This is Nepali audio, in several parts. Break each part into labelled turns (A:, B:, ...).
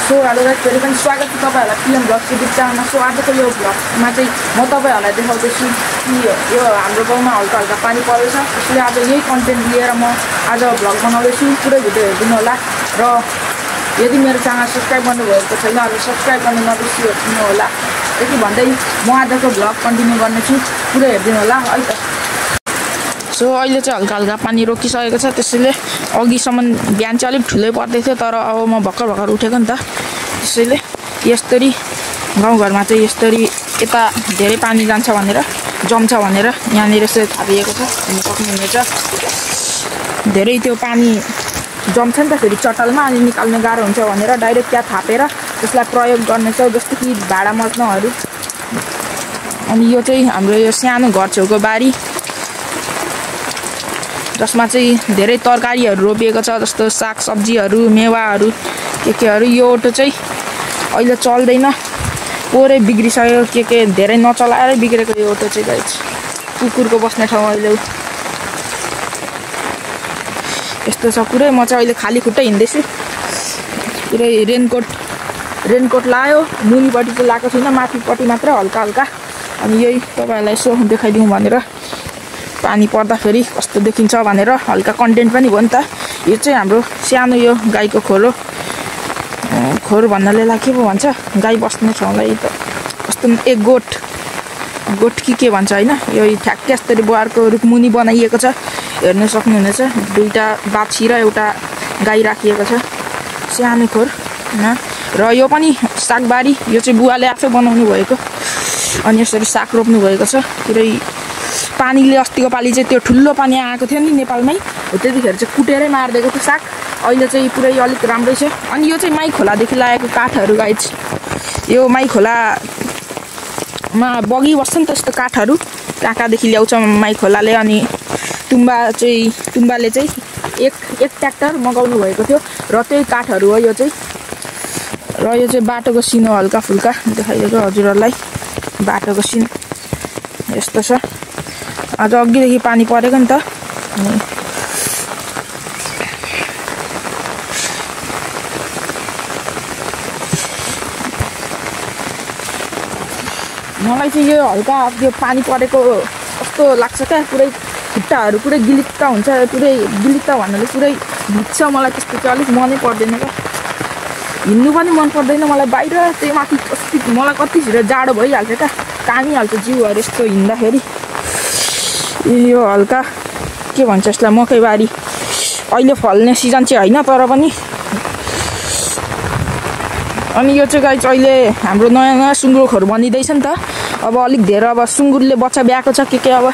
A: सो हेलो गाइस, फेरि पनि स्वागत छ तपाईहरुलाई पिएम ब्लग्स युट्युब च्यानलमा। सो आजको यो ब्लगमा चाहिँ म तपाईहरुलाई देखाउँदैछु कि यो हाम्रो गाउँमा हल्का हल्का पानी परेछ। त्यसैले आज यही कन्टेन्ट लिएर म आज ब्लग बनाउँदैछु। पुरै भिडियो हेरिदिनु होला र यदि मेरो च्यानल सब्स्क्राइब गर्नुभएको छैन भने सब्स्क्राइब गर्नु नबिर्सिनु होला। यति भन्दै म आजको ब्लग कन्टिन्यू गर्नेछु, पुरै हेरिदिनु होला है त। सो अहिले चाहिँ हल्का हल्का पानी रोकिसकेको छ, त्यसैले अघिसम्म बिहान चाहिँ अलिक ठुलै पर्दै थियो, तर अब म भर्खर भर्खर उठेको नि त। त्यसैले यस्तरी गाउँघरमा चाहिँ यस्तरी यता धेरै पानी जान्छ भनेर जम्छ भनेर यहाँनिर यसरी थापिएको छ, हेर्न सक्नुहुनेछ। धेरै त्यो पानी जम्छ नि त फेरि चट्टालमा, अनि निकाल्न गाह्रो हुन्छ भनेर डाइरेक्ट त्यहाँ थापेर त्यसलाई प्रयोग गर्ने छ, जस्तो कि भाडा मज्नहरू। अनि यो चाहिँ हाम्रो यो सानो घर छेउको बारी, जसमा चाहिँ धेरै तरकारीहरू रोपिएको छ, जस्तो सागसब्जीहरू, मेवाहरू, केहरू। यो अटो चाहिँ अहिले चल्दैन, पोरै बिग्रिसक्यो, के धेरै नचलाएर बिग्रेको यो अटो चाहिँ गाइस। कुकुरको बस्ने ठाउँ अहिले यस्तो छ पुरै। म चाहिँ अहिले खाली खुट्टै हिँड्दैछु, पुरै रेनकोट लायो, मुनिपट्टि चाहिँ लगाएको छैन, माथिपट्टि मात्र हल्का हल्का। अनि यही तपाईँहरूलाई यसो देखाइदिउँ भनेर, पानी पर्दाखेरि कस्तो देखिन्छ भनेर हल्का कन्टेन्ट पनि भयो नि त। यो चाहिँ हाम्रो सानो यो गाईको खोर भन्नाले के पो भन्छ, गाई बस्ने ठाउँलाई त कस्तो एक गोठ के भन्छ होइन। यो ठ्याक्कै यस्तरी बुहारको रुखमुनि बनाइएको छ, हेर्न सक्नुहुनेछ। दुईवटा बाछी र एउटा गाई राखिएको छ, सानो खोर होइन। र यो पनि सागबारी, यो चाहिँ बुवाले आफै बनाउनु भएको। अनि यसरी साग रोप्नु भएको छ पुरै। पानीले अस्तिको पालि चाहिँ त्यो ठुलो पानी आएको थियो नि नेपालमै, त्यतिखेर चाहिँ कुटेरै मारिदिएको थियो साग। अहिले चाहिँ पुरै अलिक राम्रै छ। अनि यो चाहिँ माई खोलादेखि लागेको काठहरू गाइज। यो माई खोलामा बगिबस्छ नि त यस्तो काठहरू, कहाँदेखि ल्याउँछ माई खोलाले। अनि तुम्बाले चाहिँ एक ट्र्याक्टर मगाउनु भएको थियो र त्यही काठहरू हो यो चाहिँ। र यो चाहिँ बाटोको सिन हो, हल्का फुल्का देखाइदिएको हजुरहरूलाई। बाटोको सिन यस्तो छ। आज अघिदेखि पानी परेको नि त। मलाई चाहिँ यो हल्का यो पानी परेको कस्तो लाग्छ क्या, पुरै खुट्टाहरू पुरै गिलिक्क हुन्छ, पुरै गिलिक्क भन्नाले पुरै भिज्छ। मलाई त्यस्तो चाहिँ अलिक मनै पर्दैन क्या, हिँड्नु पनि मन पर्दैन मलाई बाहिर। त्यही माथि मलाई कति छिटो जाडो भइहाल्छ क्या, कामिहाल्छ जिउहरू यस्तो हिँड्दाखेरि। यो हल्का के भन्छ यसलाई, मकैबारी। अहिले फल्ने सिजन चाहिँ होइन, तर पनि। अनि यो चाहिँ गाइस अहिले हाम्रो नयाँ सुँगुरहरू बनिँदैछ नि त। अब अलिक धेरै अब सुँगुरले बच्चा ब्याएको छ के अब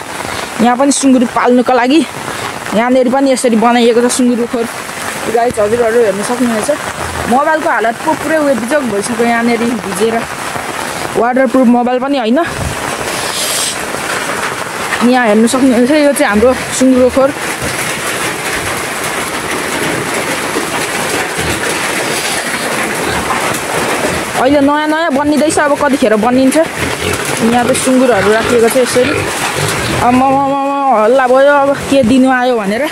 A: यहाँ पनि सुँगुर पाल्नुको लागि यहाँनिर पनि यसरी बनाइएको छ सुँगुर खोर गाइस। हजुरहरू हेर्न सक्नुहुनेछ। मोबाइलको हालत पो पुरै बिजोग भइसक्यो यहाँनिर भिजेर। वाटरप्रुफ मोबाइल पनि होइन। यहाँ हेर्नु सक्नुहुन्छ, यो चाहिँ हाम्रो सुँगुर खोर। अहिले नयाँ बनिँदैछ, अब कतिखेर बनिन्छ। यहाँ चाहिँ सुँगुरहरू राखिएको छ यसरी। अब हल्ला भयो, अब के दिनु आयो भनेर।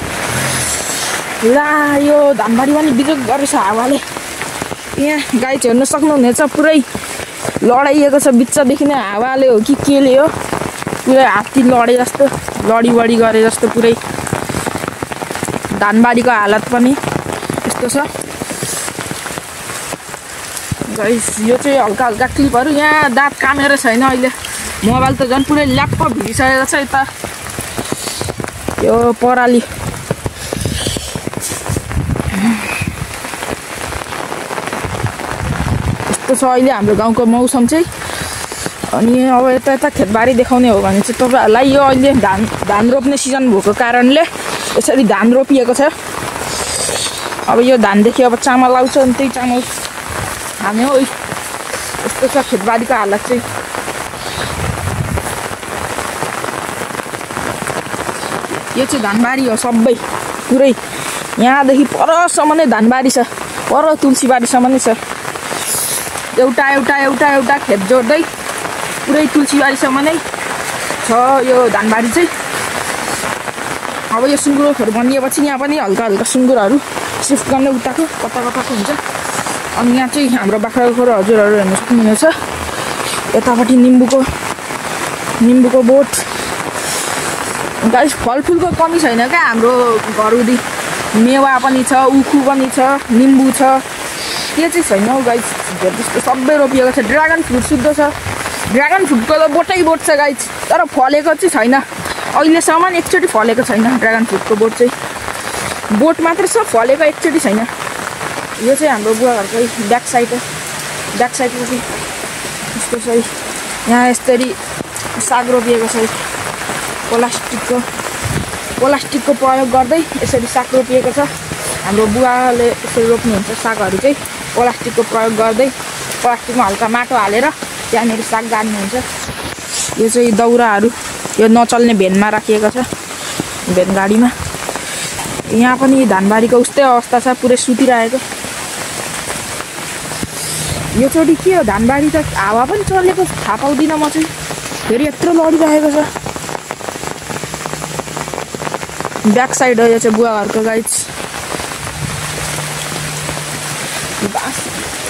A: ला यो धानबारी पनि बिजोग गरेछ हावाले। यहाँ गाई चाहिँ हेर्नु सक्नुहुनेछ, पुरै लडाइएको छ बिचदेखि नै। हावाले हो कि केले हो, पुरै हात्ती लडे जस्तो, लडी गरे जस्तो पुरै। धानबारीको हालत पनि यस्तो छ गाइस। यो चाहिँ हल्का हल्का क्लिपहरू। यहाँ दाँत कामेर छैन अहिले, मोबाइल त झन् पुरै ल्याप्प भिडिसकेको छ। यता यो पराली यस्तो छ अहिले हाम्रो गाउँको मौसम चाहिँ। अनि अब यता खेतबारी देखाउने हो भने चाहिँ तपाईँहरूलाई यो अहिले धान रोप्ने सिजन भएको कारणले यसरी धान रोपिएको छ। अब यो धानदेखि अब चामल आउँछ, अनि त्यही चामल खाने हो। यस्तो छ खेतबारीको हालत चाहिँ। यो चाहिँ धानबारी हो सबै पुरै। यहाँदेखि परसम्म नै धानबारी छ, पर तुलसीबारीसम्म नै छ। एउटा खेत जोड्दै पुरै तुलसीबारीसम्म नै छ यो धानबारी चाहिँ। अब यो सुँगुरहरू बनिएपछि यहाँ पनि हल्का हल्का सुँगुरहरू सिफ्ट गर्ने उताको कता हुन्छ। अनि यहाँ चाहिँ हाम्रो बाख्राकोट हजुरहरू हेर्न सक्नुहुनेछ यतापट्टि निम्बुको बोट गाइस फलफुलको कमी छैन क्या हाम्रो घरउदी मेवा पनि छ उखु पनि छ निम्बु छ के चाहिँ छैन हौ गाइस त्यस्तो सबै रोपिएको छ ड्रागन फ्रुट शुद्ध छ ड्रागन फ्रुटको त बोट छ गाइस तर फलेको चाहिँ छैन अहिलेसम्म एकचोटि फलेको छैन ड्रागन फ्रुटको बोट मात्र छ फलेको एकचोटि छैन यो चाहिँ हाम्रो बुवा घरकै ब्याक साइड हो ब्याक साइडको चाहिँ यस्तो छ यहाँ यसरी साग रोपिएको छ प्लास्टिकको प्रयोग गर्दै यसरी साग रोपिएको छ हाम्रो बुवाले यसरी रोप्नुहुन्छ सागहरू चाहिँ प्लास्टिकको प्रयोग गर्दै प्लास्टिकमा हल्का माटो हालेर त्यहाँनिर साग गाड्नुहुन्छ यो चाहिँ दाउराहरू यो नचल्ने भेनमा राखिएको छ भेन गाडीमा यहाँ पनि धानबारीको उस्तै अवस्था छ पुरै सुतिरहेको यो चोटि के हो धानबारी त हावा पनि चलेको थाहा पाउँदिनँ म चाहिँ फेरि यत्रो लडिरहेको छ ब्याक साइड हो यो चाहिँ बुवा घरको गाइस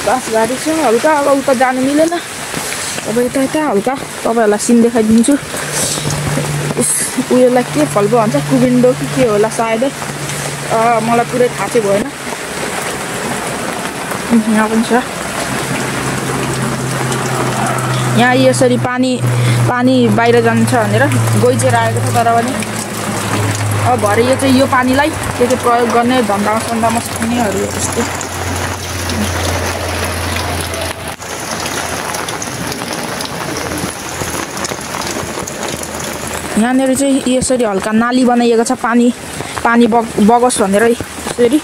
A: बाँस गाडी छ हल्का अब उता जानु मिलेन अब यता हल्का तपाईँहरूलाई सिन देखाइदिन्छु उयोलाई के फल पो भन्छ कुबिन्डो कि के होला सायदै मलाई पुरै थाहा चाहिँ भएन यहाँ पनि छ यहाँ यसरी पानी बाहिर जान्छ भनेर गइचेर आएको छ तर पनि अब भरे यो चाहिँ यो पानीलाई के प्रयोग गर्ने धन्दामा खानेहरू यस्तो यहाँनिर चाहिँ यसरी हल्का नाली बनाइएको छ पानी बगोस् भनेर यसरी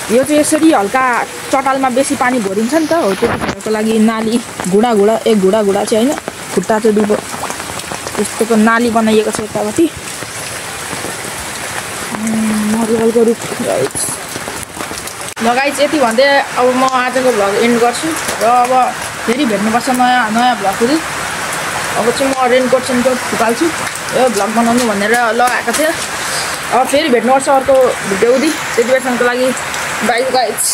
A: यो चाहिँ यसरी हल्का चटालमा बेसी पानी भरिन्छ नि त हो त्यतिखेरको लागि नाली घुडा चाहिँ होइन खुट्टा चाहिँ दुबो यस्तोको नाली बनाइएको छ यतापट्टि नरिवलको रुख गाइस यति भन्दै अब म आजको भ्लग एन्ड गर्छु र अब फेरि भेट्नुपर्छ नयाँ भ्लगहरू अब चाहिँ म रेनकोट फुकाल्छु यो भ्लग बनाउनु भनेर लगाएको थिएँ अब फेरि भेट्नुपर्छ अर्को भिडियो त्यति बेलासम्मको लागि बाई गाइस